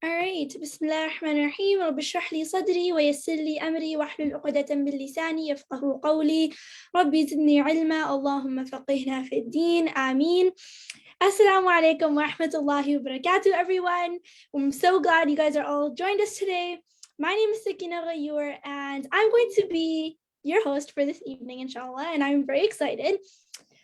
All right. Bismillah ar-Rahman ar-Rahim. Rabbi shrah li sadri wa yassir li amri wahlul 'uqdatan min lisani yafqahu qawli. Rabbi zidni ilma. Allahumma faqihna fi ad-din. Ameen. Assalamu alaikum wa rahmatullahi wa barakatuh, everyone. I'm so glad you guys are all joined us today. My name is Sakina Ghayur, and I'm going to be your host for this evening, inshallah, and I'm very excited.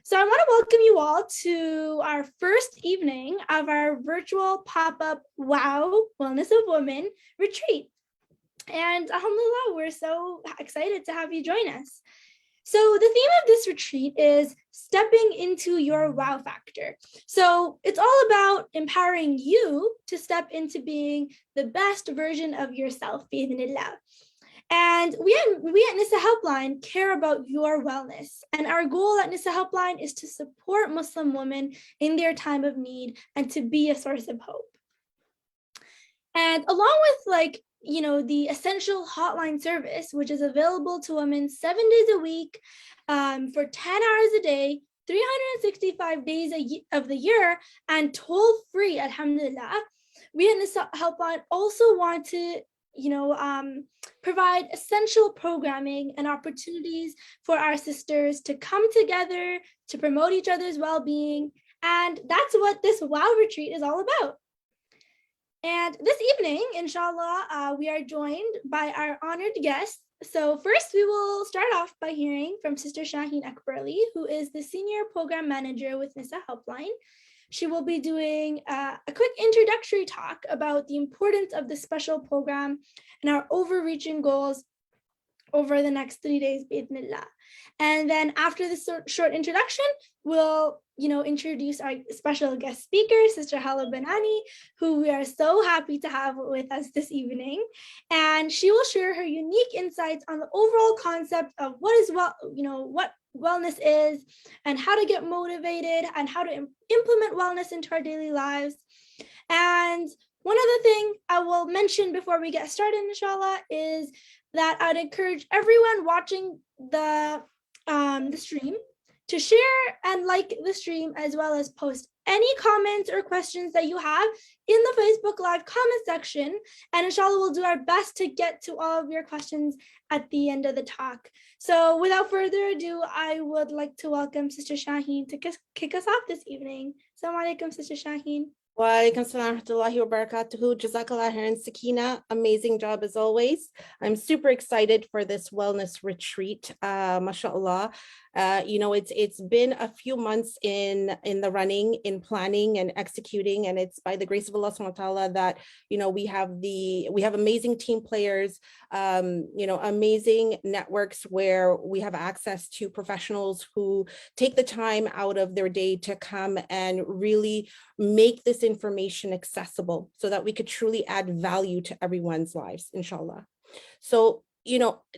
So I want to welcome you all to our first evening of our virtual pop-up Wow Wellness of Women retreat. And alhamdulillah, we're so excited to have you join us. So the theme of this retreat is stepping into your wow factor. So it's all about empowering you to step into being the best version of yourself, bi'idhnillah. And we at Nisa Helpline care about your wellness. And our goal at Nisa Helpline is to support Muslim women in their time of need and to be a source of hope. And along with the essential hotline service, which is available to women 7 days a week for 10 hours a day, 365 days of the year, and toll-free, alhamdulillah, we at Nisa Helpline also want to provide essential programming and opportunities for our sisters to come together, to promote each other's well-being. And that's what this WOW retreat is all about. And this evening, inshallah, we are joined by our honored guests. So first, we will start off by hearing from Sister Shaheen Akbarali, who is the Senior Program Manager with Nisa Helpline. She will be doing a quick introductory talk about the importance of the special program and our overreaching goals over the next 3 days, bi'idhnillah. And then after this short introduction, we'll introduce our special guest speaker, Sister Haleh Banani, who we are so happy to have with us this evening. And she will share her unique insights on the overall concept of what wellness is and how to get motivated and how to implement wellness into our daily lives. And one other thing I will mention before we get started, inshallah, is that I'd encourage everyone watching the stream to share and like the stream, as well as post any comments or questions that you have in the Facebook Live comment section. And inshallah, we'll do our best to get to all of your questions at the end of the talk. So without further ado, I would like to welcome Sister Shaheen to kick us off this evening. Assalamu alaikum, Sister Shaheen. Wa alaikum salam wa rahmatullahi wa barakatuhu. Jazakallah khairan, Sakina. Amazing job as always. I'm super excited for this wellness retreat. MashaAllah. It's been a few months in the running, in planning and executing, and it's by the grace of Allah subhanahu wa ta'ala that we have amazing team players, amazing networks where we have access to professionals who take the time out of their day to come and really make this information accessible so that we could truly add value to everyone's lives, inshallah. So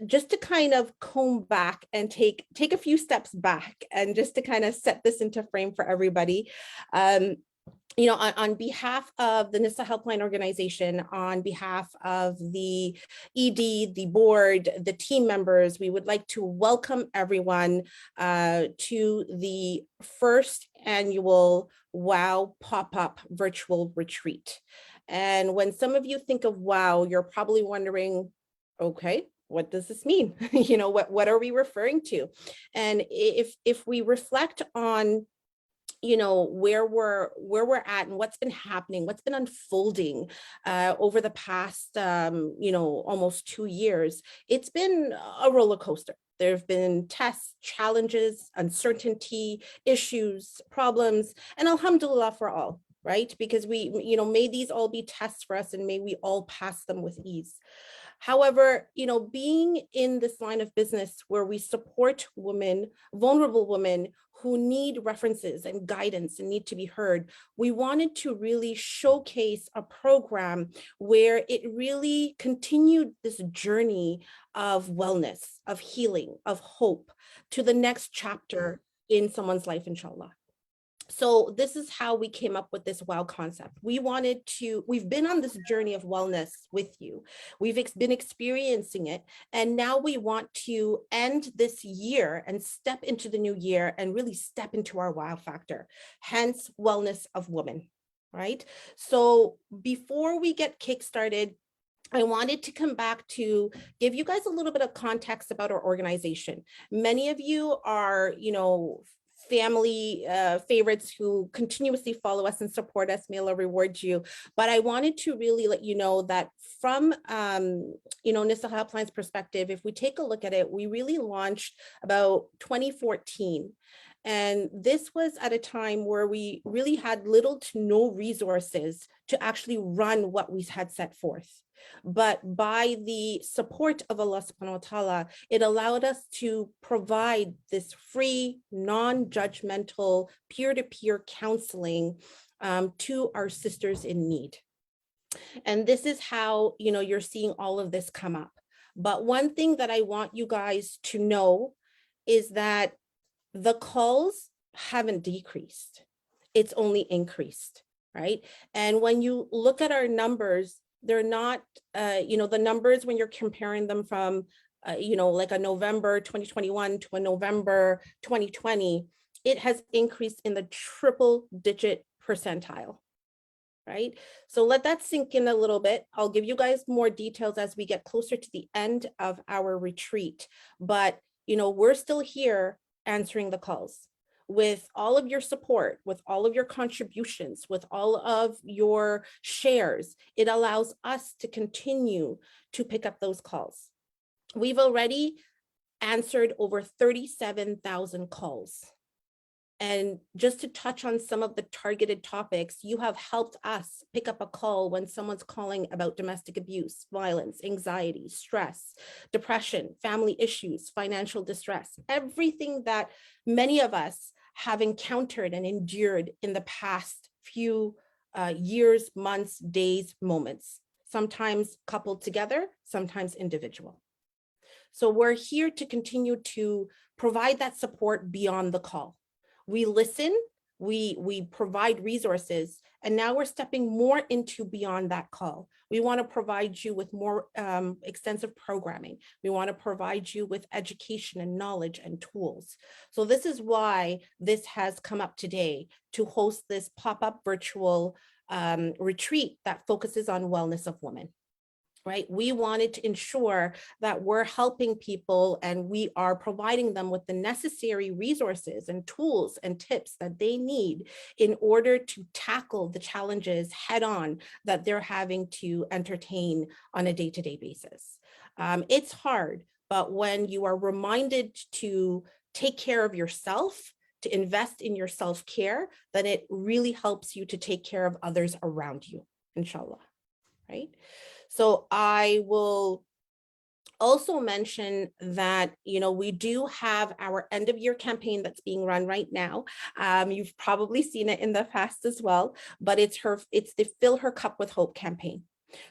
just to kind of comb back and take a few steps back and just to kind of set this into frame for everybody, on behalf of the Nisa Helpline organization, on behalf of the ED, the board, the team members, we would like to welcome everyone to the first annual WOW pop-up virtual retreat. And when some of you think of WOW, you're probably wondering, okay, what does this mean? What are we referring to? And if we reflect on where we're at and what's been happening, what's been unfolding over the past almost 2 years, it's been a roller coaster. There have been tests, challenges, uncertainty, issues, problems, and alhamdulillah for all, right? Because we, may these all be tests for us and may we all pass them with ease. However, being in this line of business where we support women, vulnerable women who need references and guidance and need to be heard, we wanted to really showcase a program where it really continued this journey of wellness, of healing, of hope to the next chapter in someone's life, inshallah. So this is how we came up with this WOW concept. We've been on this journey of wellness with you. We've been experiencing it. And now we want to end this year and step into the new year and really step into our WOW factor, hence wellness of women. right? So before we get kickstarted, I wanted to come back to give you guys a little bit of context about our organization. Many of you are, family favorites who continuously follow us and support us. May Allah reward you. But I wanted to really let you know that from, Nisa Helpline's perspective, if we take a look at it, we really launched about 2014. And this was at a time where we really had little to no resources to actually run what we had set forth. But by the support of Allah subhanahu wa ta'ala, it allowed us to provide this free, non-judgmental, peer-to-peer counseling to our sisters in need. And this is how, you're seeing all of this come up. But one thing that I want you guys to know is that the calls haven't decreased. It's only increased, right? And when you look at our numbers, they're not, the numbers when you're comparing them from, like a November 2021 to a November 2020, it has increased in the triple digit percentile, right? So let that sink in a little bit. I'll give you guys more details as we get closer to the end of our retreat, but, we're still here answering the calls. With all of your support, with all of your contributions, with all of your shares, it allows us to continue to pick up those calls. We've already answered over 37,000 calls. And just to touch on some of the targeted topics, you have helped us pick up a call when someone's calling about domestic abuse, violence, anxiety, stress, depression, family issues, financial distress, everything that many of us have encountered and endured in the past few years, months, days, moments, sometimes coupled together, sometimes individual. So we're here to continue to provide that support beyond the call. We listen, we provide resources, and now we're stepping more into beyond that call. We want to provide you with more extensive programming. We want to provide you with education and knowledge and tools. So this is why this has come up today to host this pop-up virtual retreat that focuses on wellness of women. Right? We wanted to ensure that we're helping people and we are providing them with the necessary resources and tools and tips that they need in order to tackle the challenges head on that they're having to entertain on a day-to-day basis. It's hard, but when you are reminded to take care of yourself, to invest in your self-care, then it really helps you to take care of others around you, inshallah, right? So I will also mention that, we do have our end of year campaign that's being run right now. You've probably seen it in the past as well, but it's the Fill Her Cup with Hope campaign.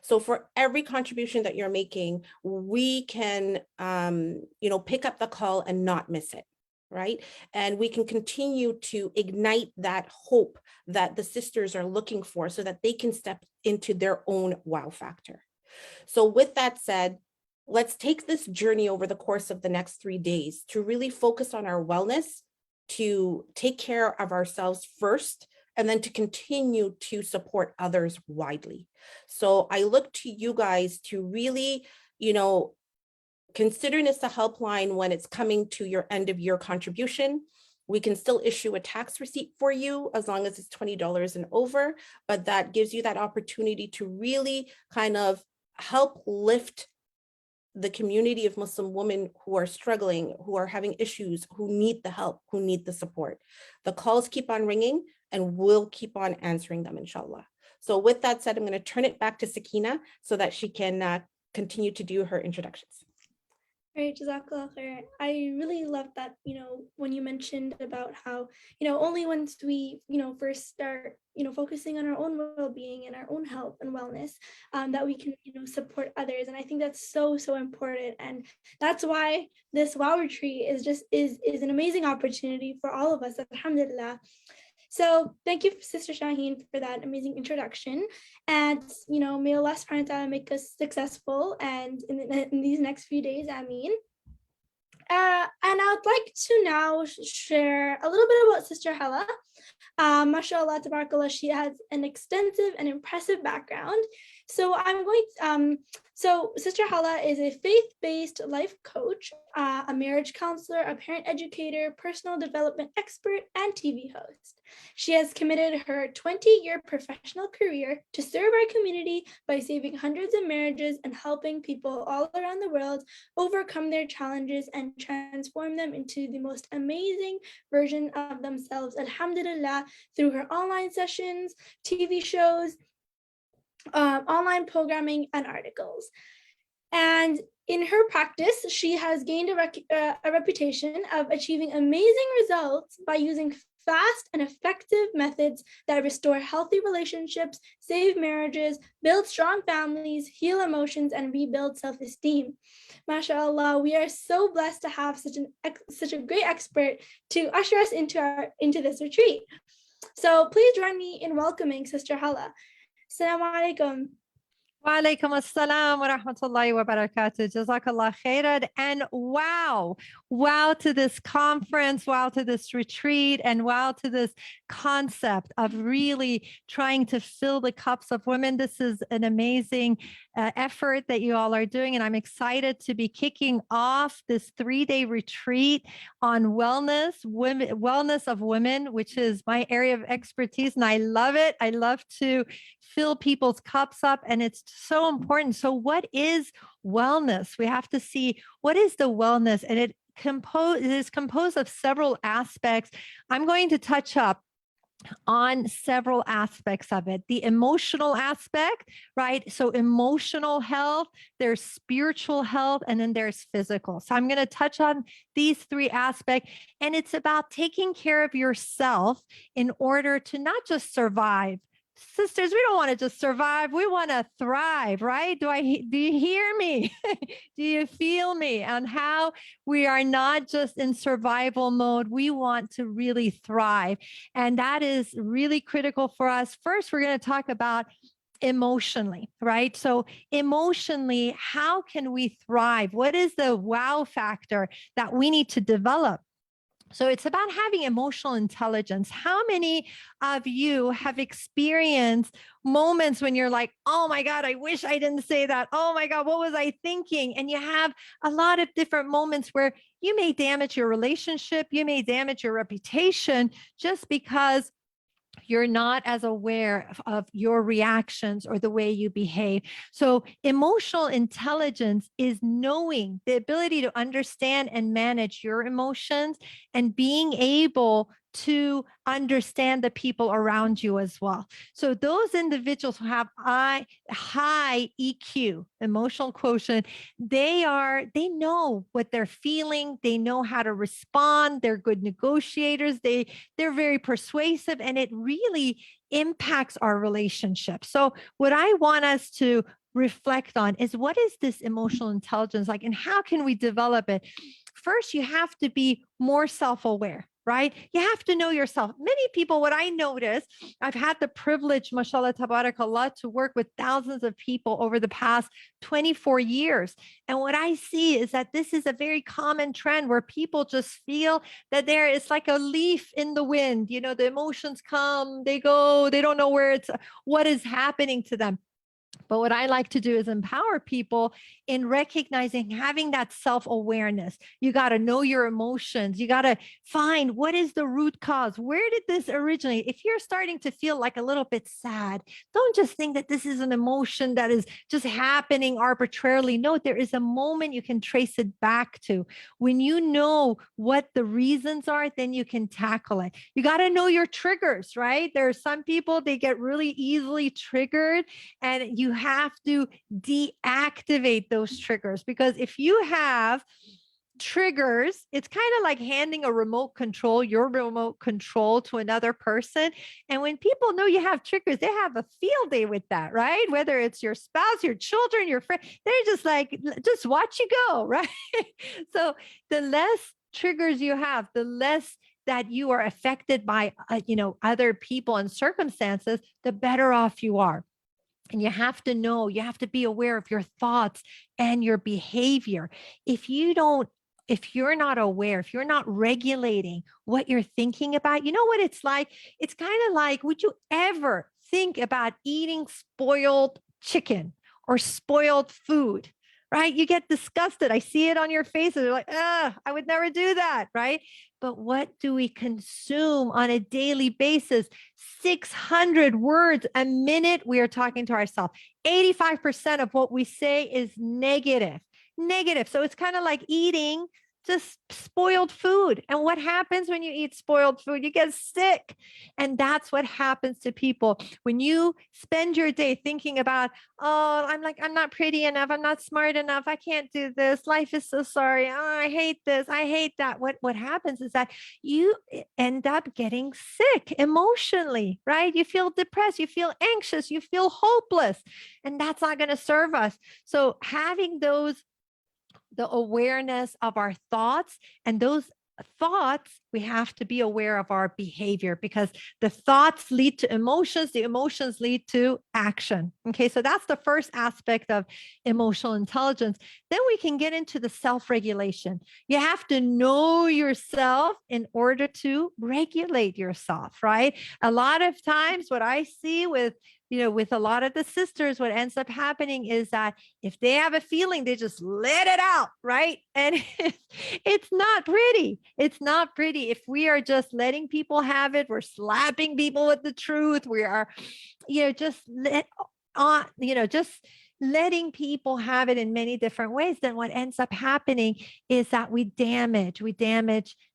So for every contribution that you're making, we can, pick up the call and not miss it. Right? And we can continue to ignite that hope that the sisters are looking for so that they can step into their own wow factor. So with that said, let's take this journey over the course of the next 3 days to really focus on our wellness, to take care of ourselves first, and then to continue to support others widely. So I look to you guys to really, consider Nisa Helpline when it's coming to your end of year contribution. We can still issue a tax receipt for you as long as it's $20 and over, but that gives you that opportunity to really kind of help lift the community of Muslim women who are struggling, who are having issues, who need the help, who need the support. The calls keep on ringing and we'll keep on answering them, inshallah. So with that said, I'm going to turn it back to Sakina so that she can continue to do her introductions. Right, Jazakallah khair. I really love that, when you mentioned about how, only once we, first start, focusing on our own well-being and our own health and wellness, that we can, support others. And I think that's so, so important. And that's why this WOW retreat is an amazing opportunity for all of us, alhamdulillah. So thank you, Sister Shaheen, for that amazing introduction. And, may Allah subhanahu wa ta'ala make us successful and in these next few days, Ameen. And I would like to now share a little bit about Sister Haleh. Mashallah, tabarakallah, she has an extensive and impressive background. So so Sister Haleh is a faith-based life coach, a marriage counselor, a parent educator, personal development expert, and TV host. She has committed her 20-year professional career to serve our community by saving hundreds of marriages and helping people all around the world overcome their challenges and transform them into the most amazing version of themselves, alhamdulillah, through her online sessions, TV shows, online programming, and articles. And in her practice, she has gained a reputation of achieving amazing results by using fast and effective methods that restore healthy relationships, save marriages, build strong families, heal emotions, and rebuild self-esteem. MashaAllah, we are so blessed to have such a great expert to usher us into this retreat. So please join me in welcoming Sister Haleh. Assalamu alaikum. Wa alaikum assalam wa rahmatullahi wa barakatuh. Jazakallah khairan. And wow to this conference, wow to this retreat, and wow to this concept of really trying to fill the cups of women. This is an amazing effort that you all are doing. And I'm excited to be kicking off this 3-day retreat on wellness of women, which is my area of expertise. And I love it. I love to fill people's cups up, and it's so important. So what is wellness? We have to see what is the wellness, and it is composed of several aspects. I'm going to touch up on several aspects of it. The emotional aspect, right? So emotional health, there's spiritual health, and then there's physical. So I'm going to touch on these 3 aspects, and it's about taking care of yourself in order to not just survive. Sisters, we don't want to just survive. We want to thrive, right? Do you hear me? Do you feel me? On how we are not just in survival mode. We want to really thrive. And that is really critical for us. First, we're going to talk about emotionally, right? So emotionally, how can we thrive? What is the wow factor that we need to develop? So it's about having emotional intelligence. How many of you have experienced moments when you're like, oh my God, I wish I didn't say that. Oh my God, what was I thinking? And you have a lot of different moments where you may damage your relationship, you may damage your reputation just because you're not as aware of your reactions or the way you behave. So emotional intelligence is knowing the ability to understand and manage your emotions and being able to understand the people around you as well. So those individuals who have high EQ, emotional quotient, they know what they're feeling. They know how to respond. They're good negotiators. They're very persuasive, and it really impacts our relationship. So what I want us to reflect on is, what is this emotional intelligence like, and how can we develop it? First, you have to be more self-aware, right? You have to know yourself. Many people, what I notice, I've had the privilege, mashallah, tabarakallah, to work with thousands of people over the past 24 years. And what I see is that this is a very common trend where people just feel that there is like a leaf in the wind. You know, the emotions come, they go, they don't know what is happening to them. But what I like to do is empower people in recognizing, having that self-awareness. You got to know your emotions. You got to find what is the root cause. Where did this originate? If you're starting to feel like a little bit sad, don't just think that this is an emotion that is just happening arbitrarily. No, there is a moment you can trace it back to. When you know what the reasons are, then you can tackle it. You got to know your triggers, right? There are some people, they get really easily triggered, and you have to deactivate those triggers, because if you have triggers, it's kind of like handing a remote control, your remote control, to another person. And when people know you have triggers, they have a field day with that, right? Whether it's your spouse, your children, your friend, they're just like, just watch you go, right? So the less triggers you have, the less that you are affected by, other people and circumstances, the better off you are. And you have to know, you have to be aware of your thoughts and your behavior. If you don't if you're not aware, if you're not regulating what you're thinking about, you know what it's like? It's kind of like, would you ever think about eating spoiled chicken or spoiled food? Right? You get disgusted. I see it on your faces. You're like, I would never do that. Right? But what do we consume on a daily basis? 600 words a minute. We are talking to ourselves. 85% of what we say is negative. Negative. So it's kind of like eating just spoiled food. And what happens when you eat spoiled food? You get sick. And that's what happens to people when you spend your day thinking about, oh, I'm not pretty enough. I'm not smart enough. I can't do this. Life is so sorry. Oh, I hate this. I hate that. What happens is that you end up getting sick emotionally, right? You feel depressed. You feel anxious. You feel hopeless. And that's not going to serve us. So having the awareness of our thoughts, and those thoughts, we have to be aware of our behavior, because the thoughts lead to emotions, the emotions lead to action. Okay, so that's the first aspect of emotional intelligence. Then we can get into the self-regulation. You have to know yourself in order to regulate yourself, right? A lot of times what I see with a lot of the sisters, what ends up happening is that if they have a feeling, they just let it out, right? And it's not pretty. It's not pretty. If we are just letting people have it, we're slapping people with the truth. We are, just letting people have it in many different ways. Then what ends up happening is that we damage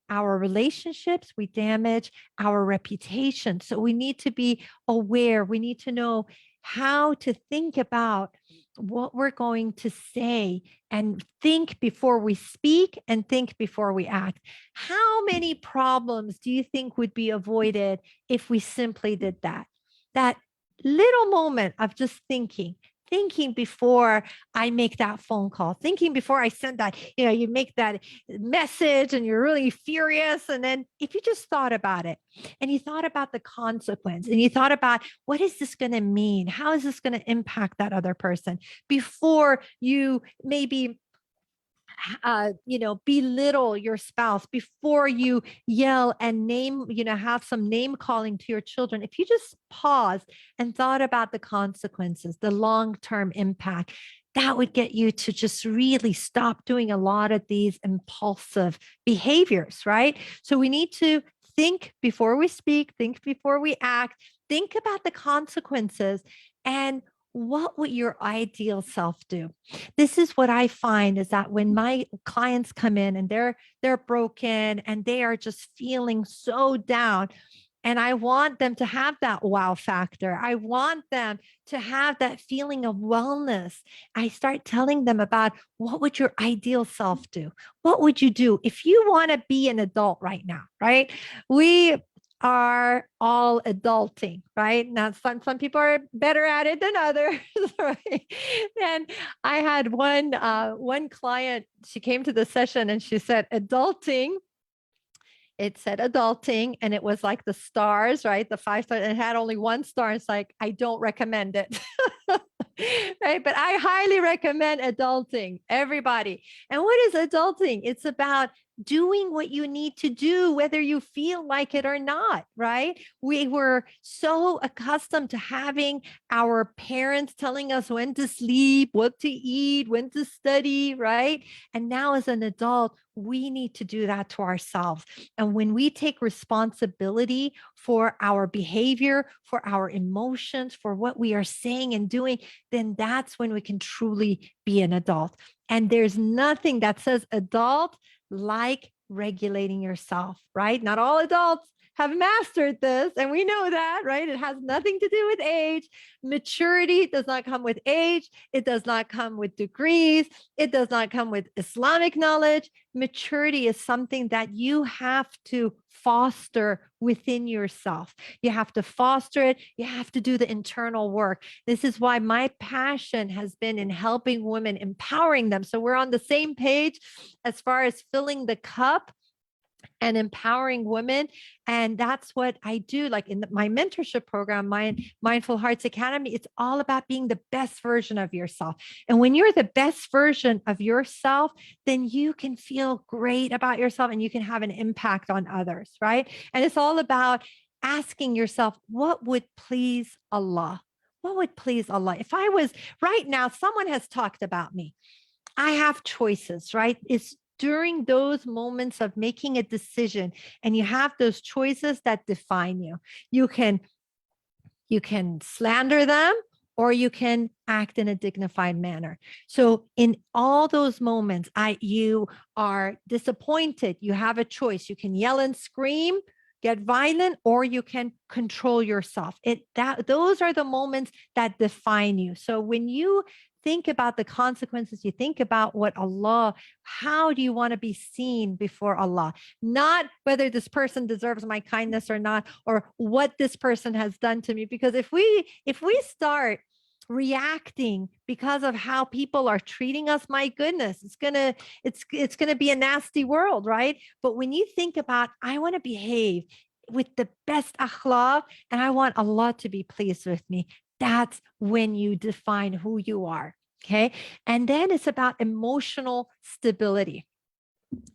our relationships, we damage our reputation. So we need to be aware. We need to know how to think about what we're going to say, and think before we speak and think before we act. How many problems do you think would be avoided if we simply did that? That little moment of just thinking before I make that phone call, thinking before I send that, you make that message and you're really furious. And then if you just thought about it and you thought about the consequence and you thought about, what is this going to mean? How is this going to impact that other person, before you maybe belittle your spouse, before you yell and name, have some name calling to your children. If you just paused and thought about the consequences, the long-term impact, that would get you to just really stop doing a lot of these impulsive behaviors, right? So we need to think before we speak, think before we act, think about the consequences, and what would your ideal self do? This is what I find, is that when my clients come in and they're broken and they are just feeling so down, and I want them to have that wow factor, I want them to have that feeling of wellness, I start telling them about, what would your ideal self do? What would you do if you want to be an adult right now, right? We are all adulting, right? Now, some people are better at it than others, right? And I had one client, she came to the session and she said, adulting. It said adulting, and it was like the stars, right? The 5 stars, and it had only 1 star. It's like, I don't recommend it. Right? But I highly recommend adulting, everybody. And what is adulting? It's about doing what you need to do, whether you feel like it or not, right? We were so accustomed to having our parents telling us when to sleep, what to eat, when to study, right? And now as an adult, we need to do that to ourselves. And when we take responsibility for our behavior, for our emotions, for what we are saying and doing, then that's when we can truly be an adult. And there's nothing that says adult like regulating yourself, right? Not all adults have mastered this, and we know that, right? It has nothing to do with age. Maturity does not come with age. It does not come with degrees. It does not come with Islamic knowledge. Maturity is something that you have to foster within yourself. You have to foster it. You have to do the internal work. This is why my passion has been in helping women, empowering them. So we're on the same page as far as filling the cup. and empowering women. And that's what I do. Like in my mentorship program, my Mindful Hearts Academy, it's all about being the best version of yourself. And when you're the best version of yourself, then you can feel great about yourself and you can have an impact on others, right? And it's all about asking yourself, what would please Allah? What would please Allah? If I was right now, someone has talked about me. I have choices, right? It's during those moments of making a decision and you have those choices that define you. You can slander them or you can act in a dignified manner. So in all those moments, you are disappointed, you have a choice. You can yell and scream, get violent, or you can control yourself. Those are the moments that define you. So when you think about the consequences, you think about what Allah, how do you want to be seen before Allah? Not whether this person deserves my kindness or not, or what this person has done to me. Because if we start reacting because of how people are treating us, my goodness, it's gonna be a nasty world, right? But when you think about, I want to behave with the best akhlaq and I want Allah to be pleased with me, that's when you define who you are. Okay. And then it's about emotional stability.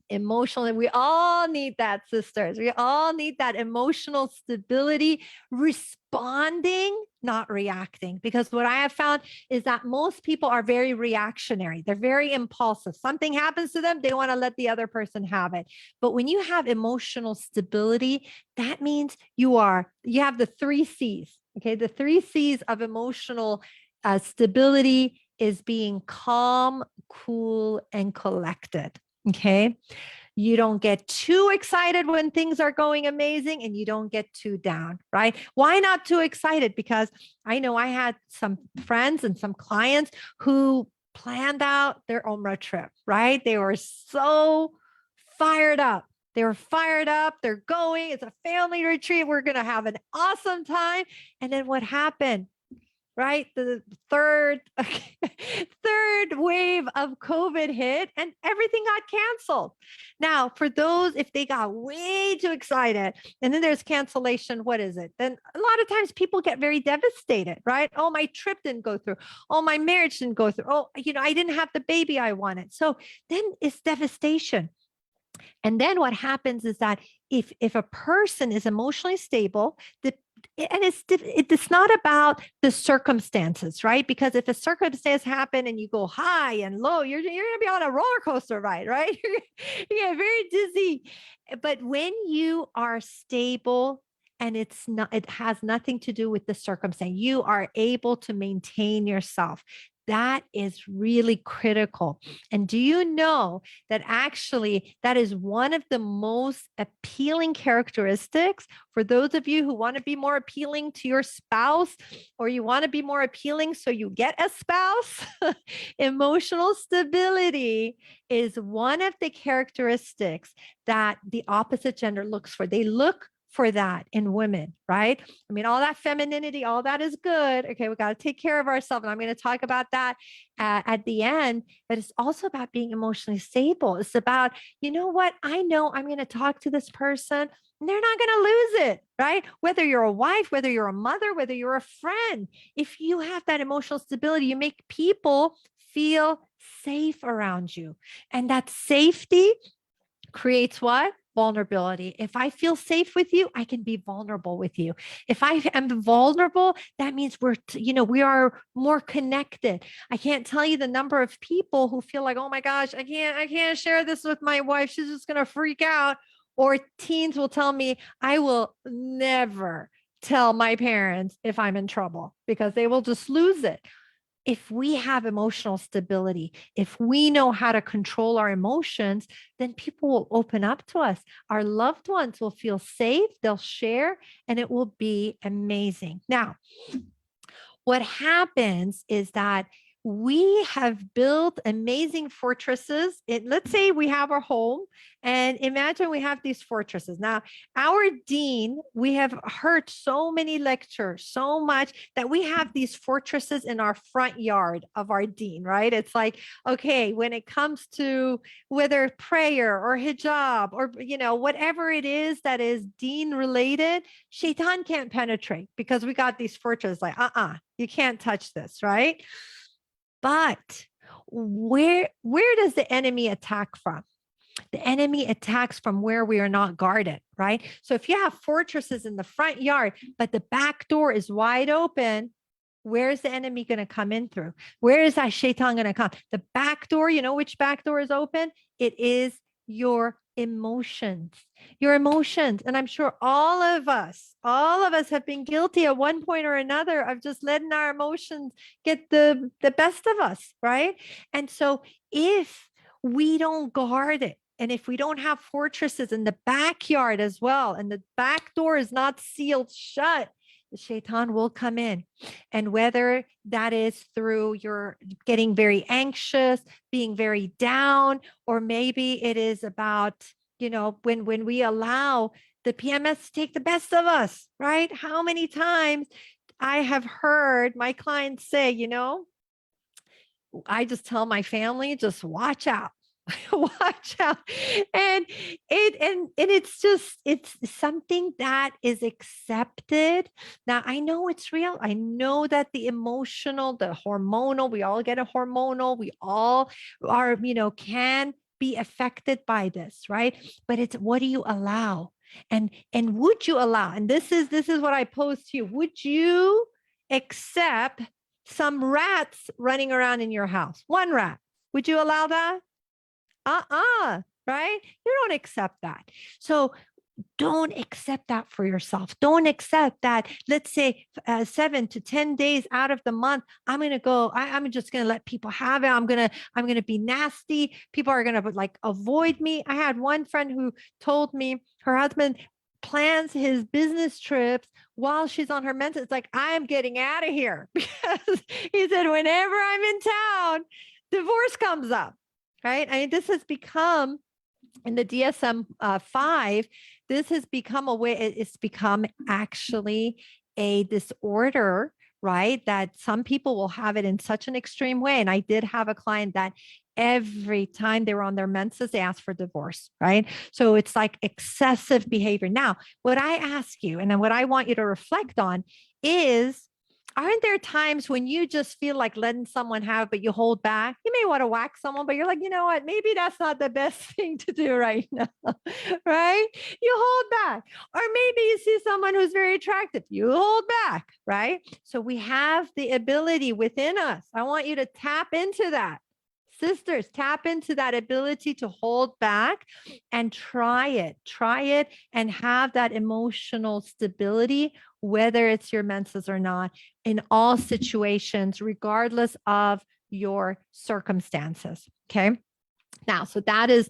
Emotional, and we all need that, sisters. We all need that emotional stability, responding, not reacting. Because what I have found is that most people are very reactionary. They're very impulsive. Something happens to them, they want to let the other person have it. But when you have emotional stability, that means you have the 3 C's. Okay. The 3 C's of emotional stability is being calm, cool, and collected. Okay. You don't get too excited when things are going amazing and you don't get too down, right? Why not too excited? Because I know I had some friends and some clients who planned out their Umrah trip, right? They were so fired up. They're going. It's a family retreat. We're going to have an awesome time. And then what happened? Right? The third wave of COVID hit and everything got canceled. Now, for those, if they got way too excited and then there's cancellation, what is it? Then a lot of times people get very devastated, right? Oh, my trip didn't go through. Oh, my marriage didn't go through. Oh, I didn't have the baby I wanted. So then it's devastation. And then what happens is that if a person is emotionally stable, it's not about the circumstances, right? Because if a circumstance happen and you go high and low, you're going to be on a roller coaster ride, right? You get very dizzy. But when you are stable and it has nothing to do with the circumstance, you are able to maintain yourself. That is really critical. And do you know that actually that is one of the most appealing characteristics for those of you who want to be more appealing to your spouse, or you want to be more appealing so you get a spouse? Emotional stability is one of the characteristics that the opposite gender looks for. They look for that in women, right? I mean, all that femininity, all that is good. Okay, we got to take care of ourselves. And I'm going to talk about that at the end, but it's also about being emotionally stable. It's about, you know what? I know I'm going to talk to this person and they're not going to lose it, right? Whether you're a wife, whether you're a mother, whether you're a friend, if you have that emotional stability, you make people feel safe around you. And that safety creates what? Vulnerability. If I feel safe with you, I can be vulnerable with you. If I am vulnerable, that means we are more connected. I can't tell you the number of people who feel like, oh my gosh, I can't share this with my wife. She's just going to freak out. Or teens will tell me, I will never tell my parents if I'm in trouble, because they will just lose it. If we have emotional stability, if we know how to control our emotions, then people will open up to us. Our loved ones will feel safe, they'll share, and it will be amazing. Now, what happens is that we have built amazing fortresses. Let's say we have our home, and imagine we have these fortresses. Now, our dean, we have heard so many lectures, so much that we have these fortresses in our front yard of our dean, right? It's like, okay, when it comes to whether prayer or hijab or, whatever it is that is dean related, shaitan can't penetrate because we got these fortresses like, you can't touch this, right? But where does the enemy attack from? The enemy attacks from where we are not guarded, right? So if you have fortresses in the front yard, but the back door is wide open, where is the enemy going to come in through? Where is that shaitan going to come? The back door, you know which back door is open? It is your emotions, And I'm sure all of us have been guilty at one point or another of just letting our emotions get the best of us, right? And so if we don't guard it, and if we don't have fortresses in the backyard as well, and the back door is not sealed shut, the shaitan will come in. And whether that is through your getting very anxious, being very down, or maybe it is about, when we allow the PMS to take the best of us, right? How many times I have heard my clients say, I just tell my family, just watch out. Watch out. And it's something that is accepted. Now I know it's real. I know that the emotional, the hormonal, we all get a hormonal, we all are, can be affected by this, right? But it's, what do you allow? And would you allow? And this is what I pose to you. Would you accept some rats running around in your house? One rat. Would you allow that? Right? You don't accept that. So don't accept that for yourself. Don't accept that. Let's say 7 to 10 days out of the month, I'm going to go, I'm just going to let people have it. I'm going to be nasty. People are going to avoid me. I had one friend who told me her husband plans his business trips while she's on her menses. It's like, I'm getting out of here, because he said, whenever I'm in town, divorce comes up. Right? I mean, this has become in the DSM-5, this has become a way, it's become actually a disorder, right? That some people will have it in such an extreme way. And I did have a client that every time they were on their menses, they asked for divorce, right? So it's like excessive behavior. Now, what I ask you, and then what I want you to reflect on is, aren't there times when you just feel like letting someone have, but you hold back? You may want to whack someone, but you're like, you know what? Maybe that's not the best thing to do right now, right? You hold back. Or maybe you see someone who's very attractive. You hold back, right? So we have the ability within us. I want you to tap into that. Sisters, tap into that ability to hold back and try it and have that emotional stability, whether it's your menses or not, in all situations, regardless of your circumstances. Okay. Now, so that is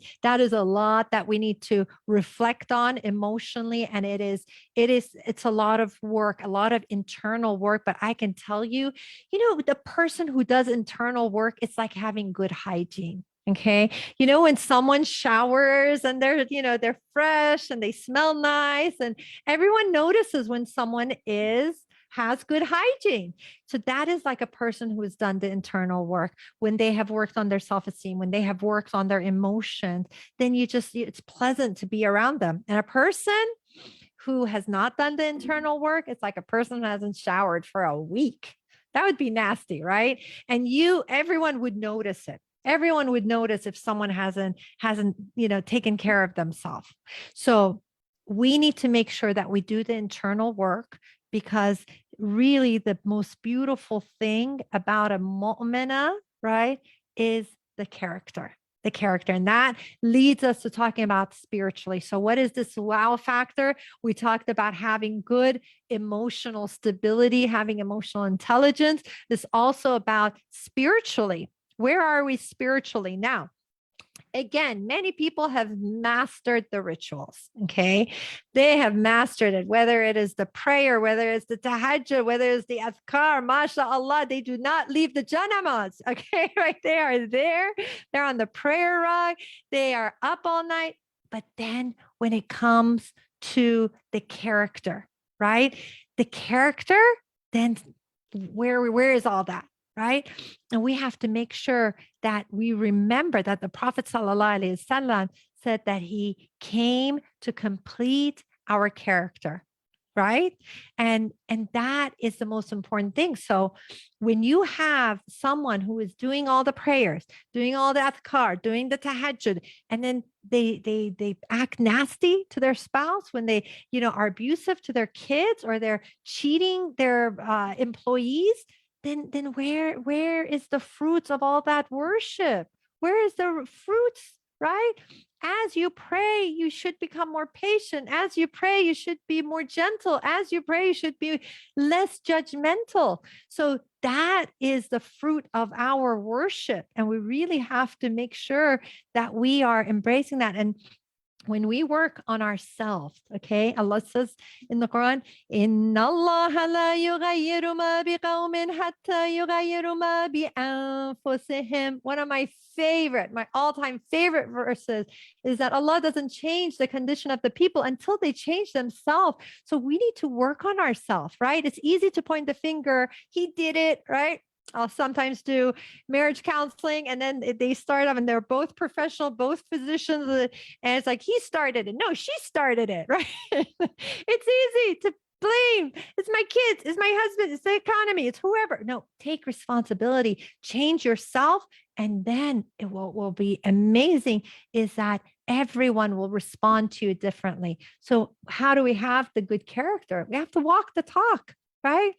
a lot that we need to reflect on emotionally. And it's a lot of work, a lot of internal work, but I can tell you, the person who does internal work, it's like having good hygiene. Okay. When someone showers and they're fresh and they smell nice, and everyone notices when someone has good hygiene. So that is like a person who has done the internal work. When they have worked on their self-esteem, when they have worked on their emotions, then it's pleasant to be around them. And a person who has not done the internal work, it's like a person who hasn't showered for a week. That would be nasty, right? And everyone would notice it. Everyone would notice if someone hasn't, taken care of themselves. So we need to make sure that we do the internal work, because really the most beautiful thing about a mu'mina, right, is the character. And that leads us to talking about spiritually. So what is this wow factor? We talked about having good emotional stability, having emotional intelligence. This also about spiritually. Where are we spiritually now? Again, many people have mastered the rituals. Okay. They have mastered it, whether it is the prayer, whether it's the tahajjud, whether it's the adhkar, mashallah, they do not leave the janamas. Okay. Right. They are there. They're on the prayer rug. They are up all night. But then when it comes to the character, right? The character, then where is all that? Right. And we have to make sure that we remember that the Prophet ﷺ said that he came to complete our character. Right. And that is the most important thing. So when you have someone who is doing all the prayers, doing all the adhkar, doing the tahajjud, and then they act nasty to their spouse, when they, are abusive to their kids, or they're cheating their employees, then where is the fruits of all that worship? Where is the fruits, right? As you pray, you should become more patient. As you pray, you should be more gentle. As you pray, you should be less judgmental. So that is the fruit of our worship. And we really have to make sure that we are embracing that. And when we work on ourselves, okay, Allah says in the Quran, Inna Allah la yughayyiru ma biqawmin hatta yughayyiru ma bi anfusihim. One of my all-time favorite verses is that Allah doesn't change the condition of the people until they change themselves. So we need to work on ourselves, right? It's easy to point the finger. He did it, right? I'll sometimes do marriage counseling, and then they start up and they're both professional, both physicians. And it's like, he started it. No, she started it, right? It's easy to blame. It's my kids, it's my husband, it's the economy, it's whoever. No, take responsibility, change yourself. And then it will be amazing is that everyone will respond to you differently. So how do we have the good character? We have to walk the talk, right?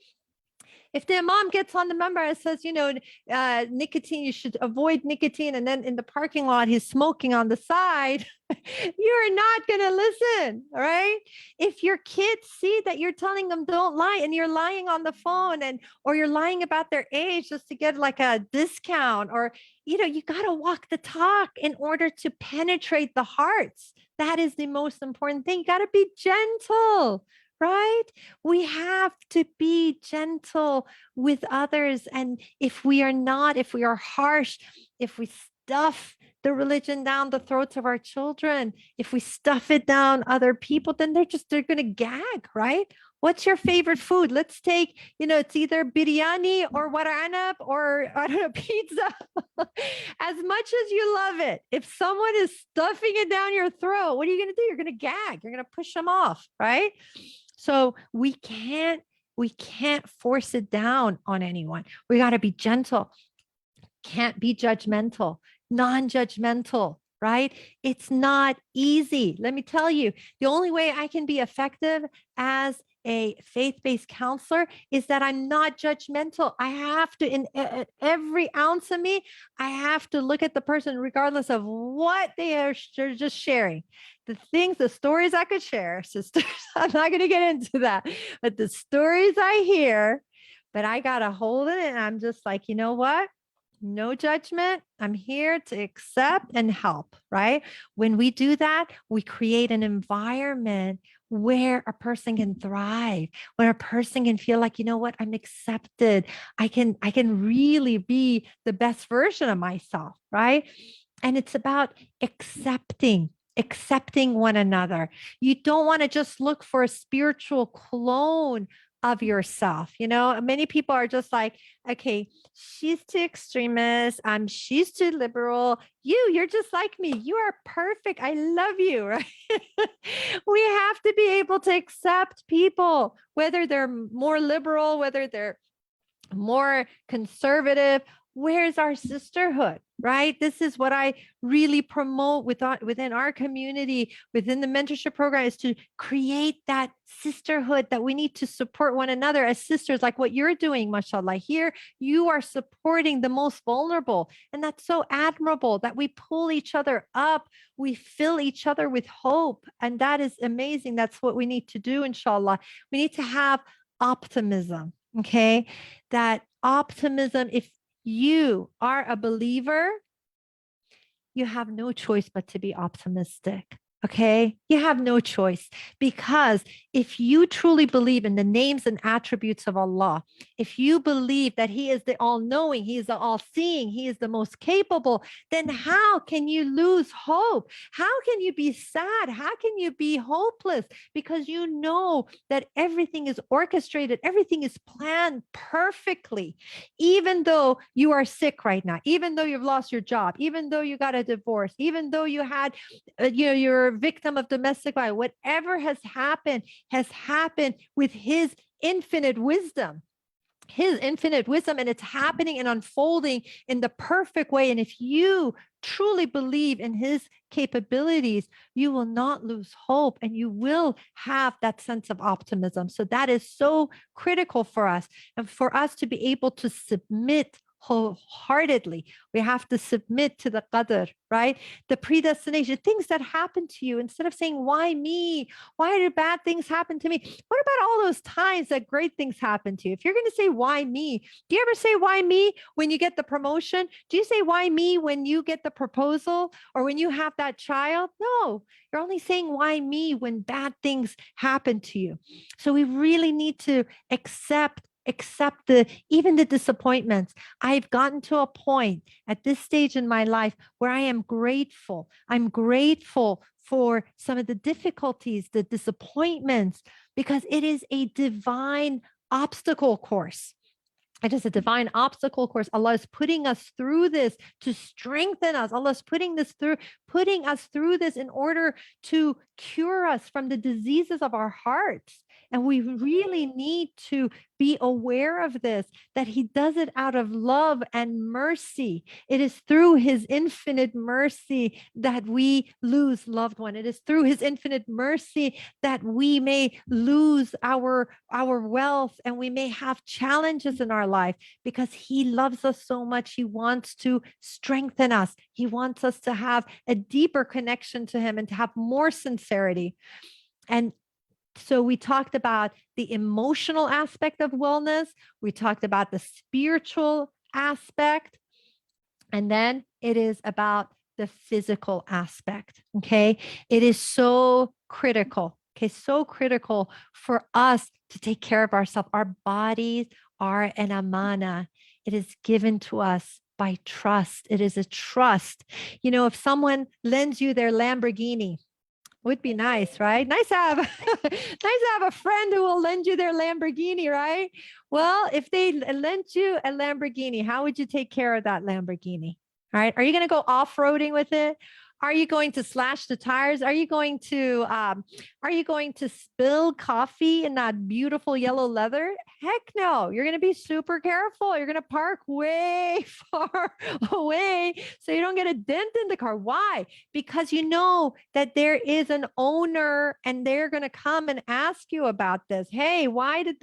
If the imam gets on the member and says, nicotine, you should avoid nicotine, and then in the parking lot, he's smoking on the side, you're not going to listen, right? If your kids see that you're telling them don't lie, and you're lying on the phone, or you're lying about their age just to get like a discount, or, you got to walk the talk in order to penetrate the hearts. That is the most important thing. You got to be gentle. Right? We have to be gentle with others. And if we are harsh, if we stuff the religion down the throats of our children, if we stuff it down other people, then they're going to gag, right? What's your favorite food? Let's take, it's either biryani or waranab or, I don't know, pizza. As much as you love it, if someone is stuffing it down your throat, what are you going to do? You're going to gag. You're going to push them off, right? So we can't force it down on anyone. We got to be gentle. Can't be judgmental, non-judgmental, right? It's not easy. Let me tell you, the only way I can be effective as a faith-based counselor is that I'm not judgmental. I have to, in every ounce of me, I have to look at the person regardless of what they're just sharing. The stories I could share, sisters, I'm not going to get into that, but the stories I hear, but I got to hold it. And I'm just like, you know what? No judgment. I'm here to accept and help, right? When we do that, we create an environment where a person can thrive, where a person can feel like, you know what, I'm accepted. I can really be the best version of myself, right? And it's about accepting one another. You don't want to just look for a spiritual clone of yourself. Many people are just like, okay, she's too extremist. She's too liberal. You're just like me. You are perfect. I love you, right? We have to be able to accept people, whether they're more liberal, whether they're more conservative. Where's our sisterhood, right? This is what I really promote within our community, within the mentorship program, is to create that sisterhood, that we need to support one another as sisters, like what you're doing, mashallah. Here, you are supporting the most vulnerable. And that's so admirable that we pull each other up. We fill each other with hope. And that is amazing. That's what we need to do, inshallah. We need to have optimism, okay? That optimism, if you are a believer, you have no choice but to be optimistic. Okay, you have no choice, because if you truly believe in the names and attributes of Allah, if you believe that He is the all-knowing, He is the all-seeing, He is the most capable, then how can you lose hope? How can you be sad? How can you be hopeless? Because you know that everything is orchestrated, everything is planned perfectly. Even though you are sick right now, even though you've lost your job, even though you got a divorce, even though you had, you're a victim of domestic violence, whatever has happened with His infinite wisdom. And it's happening and unfolding in the perfect way. And if you truly believe in His capabilities, you will not lose hope, and you will have that sense of optimism. So that is so critical for us, and for us to be able to submit wholeheartedly. We have to submit to the qadr, right? The predestination, things that happen to you. Instead of saying, why me? Why do bad things happen to me? What about all those times that great things happen to you? If you're going to say, why me? Do you ever say, why me when you get the promotion? Do you say, why me when you get the proposal, or when you have that child? No, you're only saying, why me when bad things happen to you. So we really need to accept even the disappointments. I've gotten to a point at this stage in my life where I am grateful. I'm grateful for some of the difficulties, the disappointments, because it is a divine obstacle course. It is a divine obstacle course. Allah is putting us through this to strengthen us. Allah is putting us through this in order to cure us from the diseases of our hearts. And we really need to be aware of this, that He does it out of love and mercy. It is through His infinite mercy that we lose loved one. It is through His infinite mercy that we may lose our wealth, and we may have challenges in our life, because He loves us so much. He wants to strengthen us. He wants us to have a deeper connection to Him and to have more sincerity. And so we talked about the emotional aspect of wellness. We talked about the spiritual aspect. And then it is about the physical aspect. Okay. It is so critical. Okay. So critical for us to take care of ourselves. Our bodies are an amana. It is given to us by trust. It is a trust. If someone lends you their Lamborghini, would be nice, right? Nice to have nice to have a friend who will lend you their Lamborghini, right? Well, if they lent you a Lamborghini, how would you take care of that Lamborghini? All right. Are you going to go off-roading with it? Are you going to slash the tires? Are you going to spill coffee in that beautiful yellow leather? Heck no. You're going to be super careful. You're going to park way far away so you don't get a dent in the car. Why? Because you know that there is an owner, and they're going to come and ask you about this. Hey, why is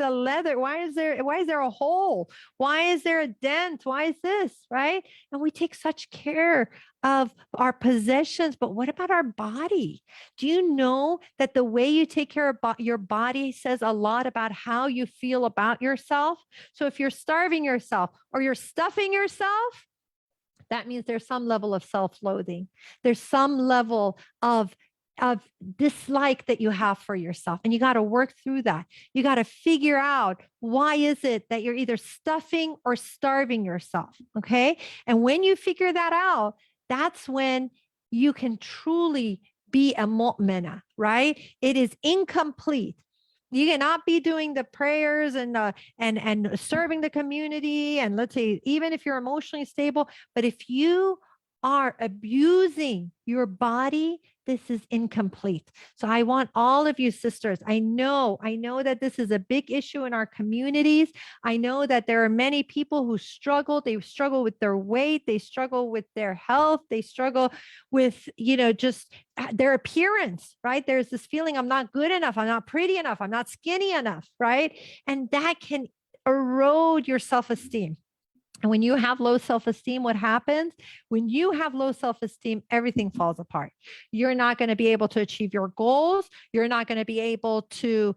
there a hole? Why is there a dent? Why is this? Right? And we take such care of our possessions, but what about our body? Do you know that the way you take care of your body says a lot about how you feel about yourself? So if you're starving yourself or you're stuffing yourself, that means there's some level of self-loathing. There's some level of dislike that you have for yourself, and you got to work through that. You got to figure out, why is it that you're either stuffing or starving yourself? Okay. And when you figure that out, that's when you can truly be a mu'mina, right? It is incomplete. You cannot be doing the prayers and serving the community. And let's say, even if you're emotionally stable, but if you are abusing your body, this is incomplete. So I want all of you sisters, I know that this is a big issue in our communities. I know that there are many people who struggle. They struggle with their weight. They struggle with their health. They struggle with, just their appearance, right? There's this feeling, I'm not good enough. I'm not pretty enough. I'm not skinny enough, right? And that can erode your self-esteem. And when you have low self-esteem, what happens? When you have low self-esteem, everything falls apart. You're not going to be able to achieve your goals. You're not going to be able to,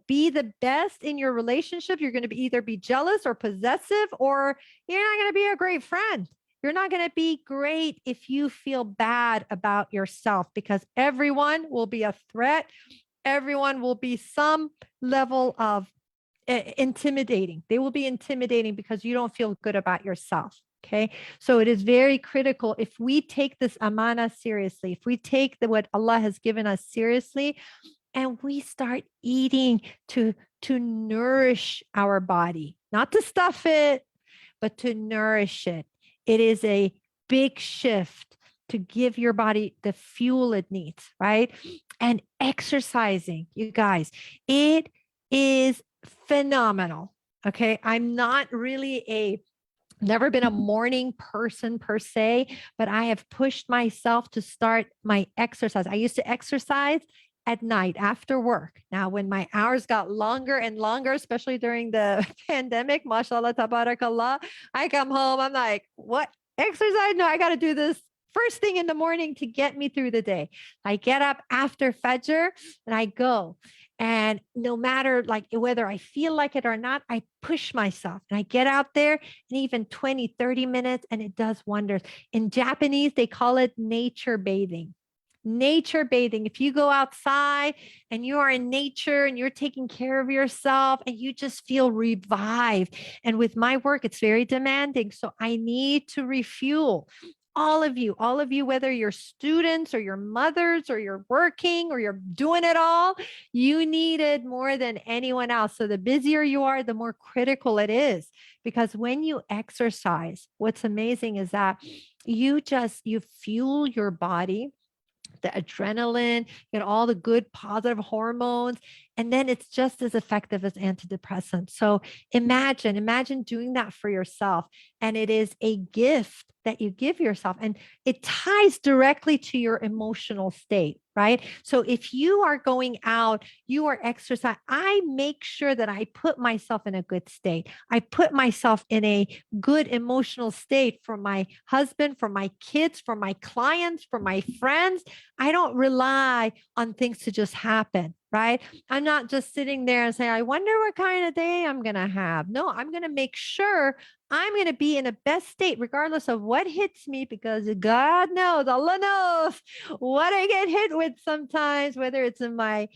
be the best in your relationship. You're going to either be jealous or possessive, or you're not going to be a great friend. You're not going to be great if you feel bad about yourself, because everyone will be a threat. Everyone will be some level of intimidating. They will be intimidating because you don't feel good about yourself. Okay. So it is very critical, if we take this amana seriously, if we take what Allah has given us seriously, and we start eating to nourish our body, not to stuff it, but to nourish it. It is a big shift to give your body the fuel it needs, right? And exercising, you guys, it is phenomenal. Okay. I'm not really never been a morning person per se, but I have pushed myself to start my exercise. I used to exercise at night after work. Now, when my hours got longer and longer, especially during the pandemic, mashallah, tabarakallah, I come home, I'm like, what exercise? No, I got to do this first thing in the morning to get me through the day. I get up after Fajr and I go. And no matter like whether I feel like it or not, I push myself and I get out there, and even 20, 30 minutes, and it does wonders. In Japanese, they call it nature bathing. Nature bathing. If you go outside and you are in nature and you're taking care of yourself and you just feel revived. And with my work, it's very demanding. So I need to refuel. All of you, whether you're students or your mothers or you're working or you're doing it all, you need it more than anyone else. So the busier you are, the more critical it is, because when you exercise, what's amazing is that you fuel your body, the adrenaline, get all the good positive hormones, and then it's just as effective as antidepressants. So imagine doing that for yourself. And it is a gift that you give yourself, and it ties directly to your emotional state, right? So if you are going out, you are exercising, I make sure that I put myself in a good state. I put myself in a good emotional state for my husband, for my kids, for my clients, for my friends. I don't rely on things to just happen, right? I'm not just sitting there and saying, I wonder what kind of day I'm going to have. No, I'm going to make sure I'm going to be in the best state, regardless of what hits me, because God knows, Allah knows what I get hit with sometimes, whether it's in my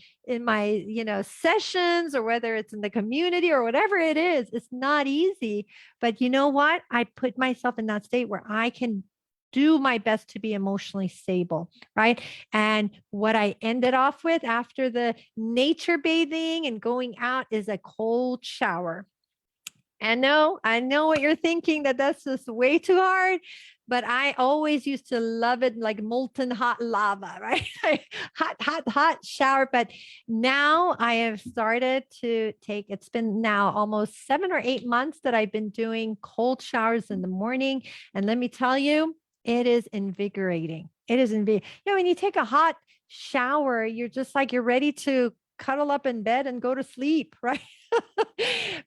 sessions or whether it's in the community or whatever it is. It's not easy, but you know what? I put myself in that state where I can do my best to be emotionally stable, right? And what I ended off with after the nature bathing and going out is a cold shower. I know what you're thinking, that's just way too hard, but I always used to love it like molten hot lava, right? hot shower. But now I have started to it's been now almost 7 or 8 months that I've been doing cold showers in the morning. And let me tell you, it is invigorating. It is invigorating. When you take a hot shower, you're just like, you're ready to cuddle up in bed and go to sleep, right?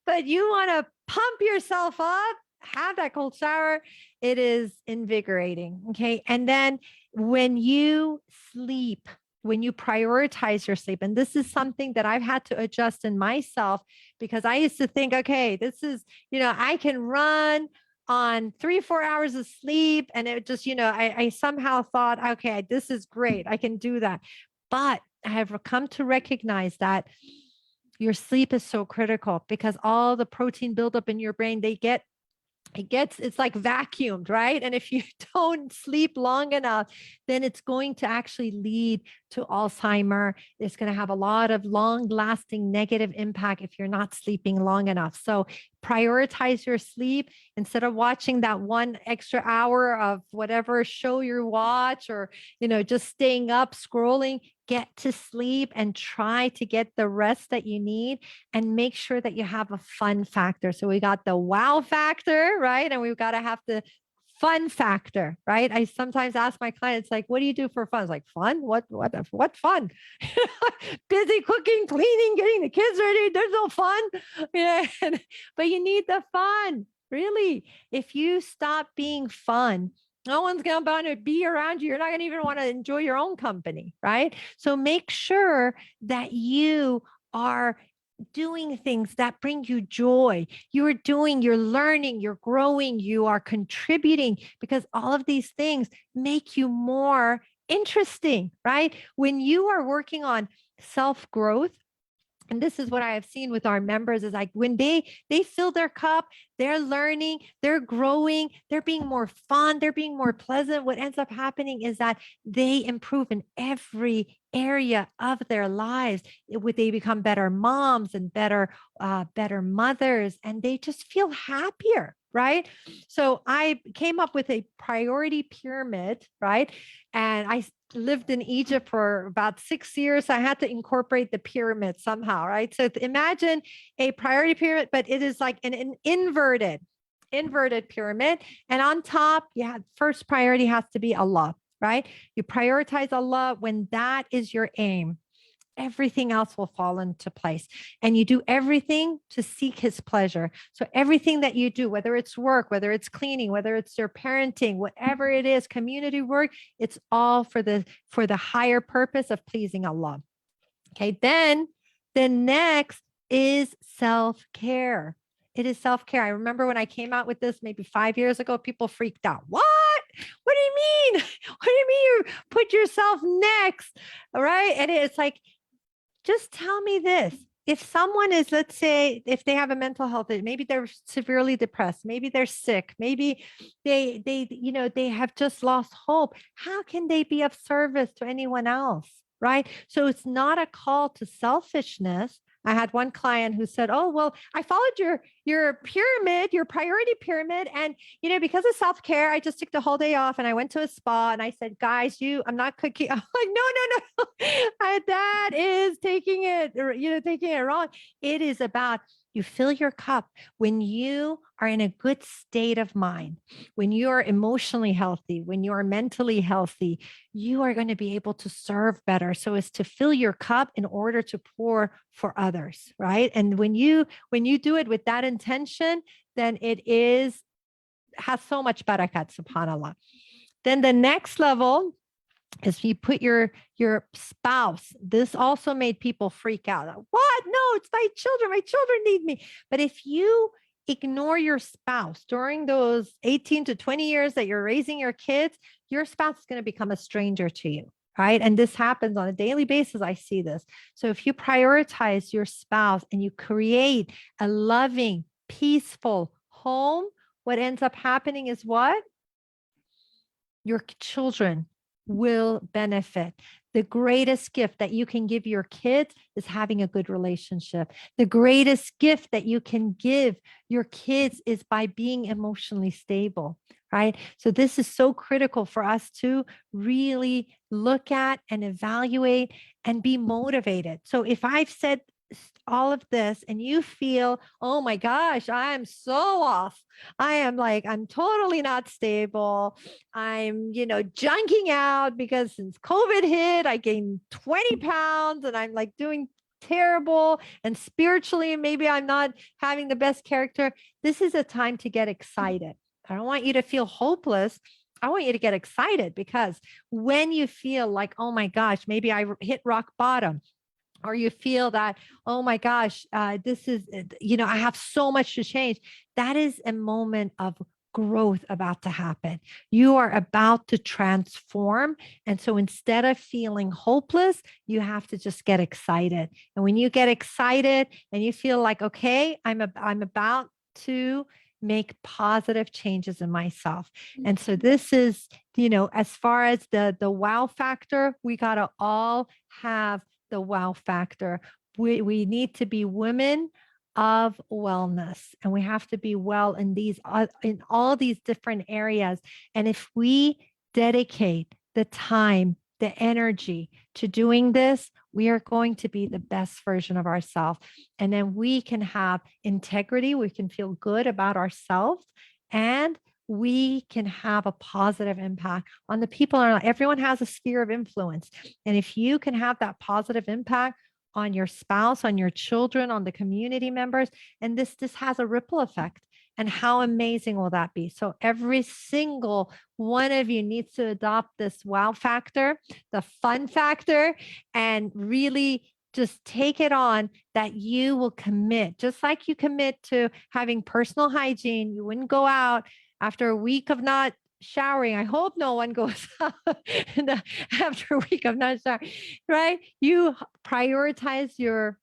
But you want to pump yourself up, have that cold shower. It is invigorating. Okay. And then when you sleep, when you prioritize your sleep, and this is something that I've had to adjust in myself, because I used to think, okay, this is, I can run on 3-4 hours of sleep. And it just, I somehow thought, okay, this is great. I can do that. But I have come to recognize that your sleep is so critical, because all the protein buildup in your brain, it's like vacuumed, right? And if you don't sleep long enough, then it's going to actually lead to Alzheimer. It's going to have a lot of long lasting negative impact if you're not sleeping long enough. So prioritize your sleep. Instead of watching that one extra hour of whatever show you watch, or, just staying up scrolling, get to sleep and try to get the rest that you need, and make sure that you have a fun factor. So we got the wow factor, right? And we've got to have the fun factor, right? I sometimes ask my clients, like, what do you do for fun? It's like, fun? What fun? Busy cooking, cleaning, getting the kids ready. There's no fun. Yeah. But you need the fun, really. If you stop being fun, no one's going to want to be around you. You're not going to even want to enjoy your own company, right? So make sure that you are doing things that bring you joy. You're learning, you're growing, you are contributing, because all of these things make you more interesting, right? When you are working on self growth, and this is what I have seen with our members, is like when they fill their cup, they're learning, they're growing, they're being more fun, they're being more pleasant. What ends up happening is that they improve in every area of their lives. They become better moms and better mothers, and they just feel happier, right? So I came up with a priority pyramid, right? And I lived in Egypt for about 6 years. So I had to incorporate the pyramid somehow, right? So imagine a priority pyramid, but it is like an inverted pyramid. And on top, yeah, first priority has to be Allah, right? You prioritize Allah. When that is your aim, everything else will fall into place, and you do everything to seek his pleasure. So everything that you do, whether it's work, whether it's cleaning, whether it's your parenting, whatever it is, community work, it's all for the higher purpose of pleasing Allah. Okay, then the next is self-care. It is self-care. I remember when I came out with this maybe 5 years ago, people freaked out. What do you mean? What do you mean you put yourself next? All right. And it's like, just tell me this. If someone is, let's say, if they have a mental health, maybe they're severely depressed, maybe they're sick, maybe they have just lost hope. How can they be of service to anyone else? Right. So it's not a call to selfishness. I had one client who said, "Oh, well, I followed your pyramid, your priority pyramid, and because of self-care, I just took the whole day off and I went to a spa and I said, guys, I'm not cooking." I'm like, no. That is taking it wrong. It is about, you fill your cup when you are in a good state of mind, when you are emotionally healthy, when you are mentally healthy, you are going to be able to serve better. So as to fill your cup in order to pour for others, right? And when you do it with that intention, then has so much barakat, subhanallah. Then the next level is you put your spouse. This also made people freak out. What? No, it's my children. My children need me. But if you ignore your spouse during those 18 to 20 years that you're raising your kids, your spouse is going to become a stranger to you, right? And this happens on a daily basis. I see this. So if you prioritize your spouse and you create a loving, peaceful home, what ends up happening is what? Your children will benefit. The greatest gift that you can give your kids is having a good relationship. The greatest gift that you can give your kids is by being emotionally stable, right? So this is so critical for us to really look at and evaluate and be motivated. So if I've said all of this and you feel, oh my gosh, I'm so off. I'm totally not stable. I'm, junking out because since COVID hit, I gained 20 pounds and I'm like doing terrible. And spiritually, maybe I'm not having the best character. This is a time to get excited. I don't want you to feel hopeless. I want you to get excited, because when you feel like, oh my gosh, maybe I hit rock bottom, or you feel that, oh my gosh, this is, I have so much to change. That is a moment of growth about to happen. You are about to transform. And so instead of feeling hopeless, you have to just get excited. And when you get excited and you feel like, okay, I'm about to make positive changes in myself. And so this is, as far as the wow factor, we got to all have the wow factor. We need to be women of wellness, and we have to be well in all these different areas. And if we dedicate the time, the energy to doing this, we are going to be the best version of ourselves. And then we can have integrity. We can feel good about ourselves, and we can have a positive impact on the people. Everyone has a sphere of influence. And if you can have that positive impact on your spouse, on your children, on the community members, and this has a ripple effect. And how amazing will that be? So every single one of you needs to adopt this wow factor, the fun factor, and really just take it on, that you will commit, just like you commit to having personal hygiene. You wouldn't go out after a week of not showering. I hope no one goes out after a week of not showering, right? You prioritize your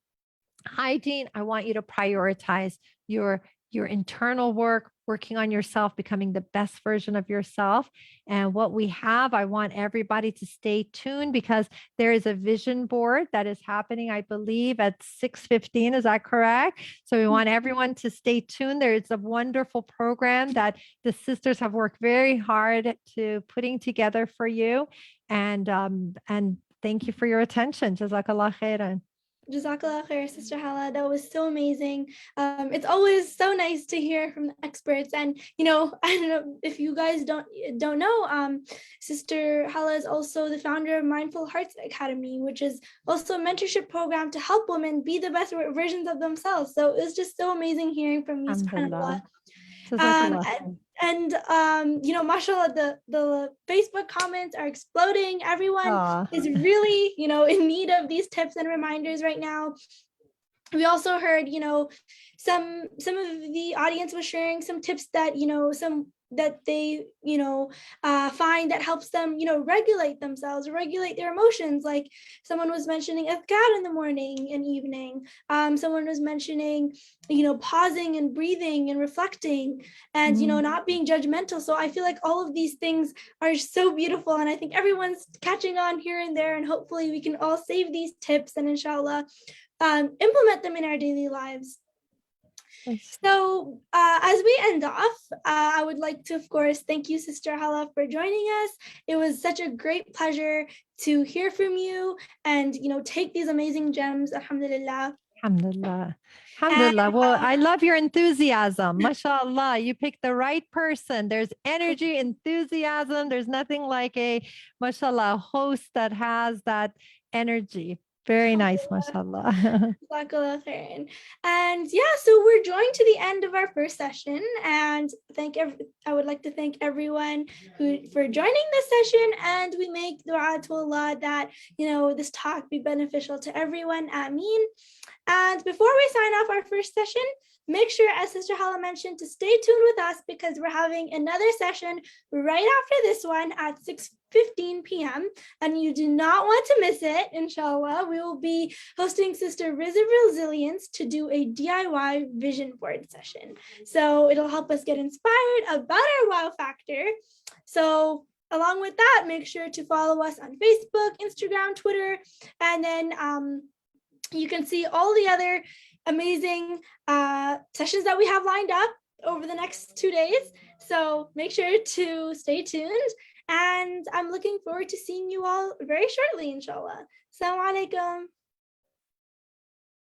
hygiene. I want you to prioritize your internal work, working on yourself, becoming the best version of yourself. And what we have, I want everybody to stay tuned, because there is a vision board that is happening, I believe, at 6:15. Is that correct? So we want everyone to stay tuned. There is a wonderful program that the sisters have worked very hard to putting together for you. And thank you for your attention. Jazakallah khairan. Jazakallah khair, Sister Haleh. That was so amazing. It's always so nice to hear from the experts. And I don't know if you guys don't know, Sister Haleh is also the founder of Mindful Hearts Academy, which is also a mentorship program to help women be the best versions of themselves. So it's just so amazing hearing from you, subhanAllah. Mashallah, the Facebook comments are exploding. Everyone is really, in need of these tips and reminders right now. We also heard, some of the audience was sharing some tips that, that they, find that helps them, regulate themselves, regulate their emotions. Like someone was mentioning adhkar in the morning and evening. Someone was mentioning, pausing and breathing and reflecting and, not being judgmental. So I feel like all of these things are so beautiful. And I think everyone's catching on here and there, and hopefully we can all save these tips and inshallah, implement them in our daily lives. So as we end off, I would like to, of course, thank you, Sister Haleh, for joining us. It was such a great pleasure to hear from you and, take these amazing gems, alhamdulillah. Alhamdulillah. Alhamdulillah. Well, I love your enthusiasm. MashaAllah. You picked the right person. There's energy, enthusiasm. There's nothing like a, MashaAllah, host that has that energy. Very nice, mashallah. And yeah, so we're drawing to the end of our first session, and I would like to thank everyone for joining this session, and we make dua to Allah that this talk be beneficial to everyone. Ameen. And before we sign off our first session, make sure, as Sister Haleh mentioned, to stay tuned with us, because we're having another session right after this one at 6:15 p.m. and you do not want to miss it. Inshallah, we will be hosting Sister Riz of Resilience to do a DIY vision board session. So it'll help us get inspired about our wow factor. So along with that, make sure to follow us on Facebook, Instagram, Twitter, and then you can see all the other amazing sessions that we have lined up over the next 2 days. So make sure to stay tuned. And I'm looking forward to seeing you all very shortly, inshallah. Assalamu alaikum.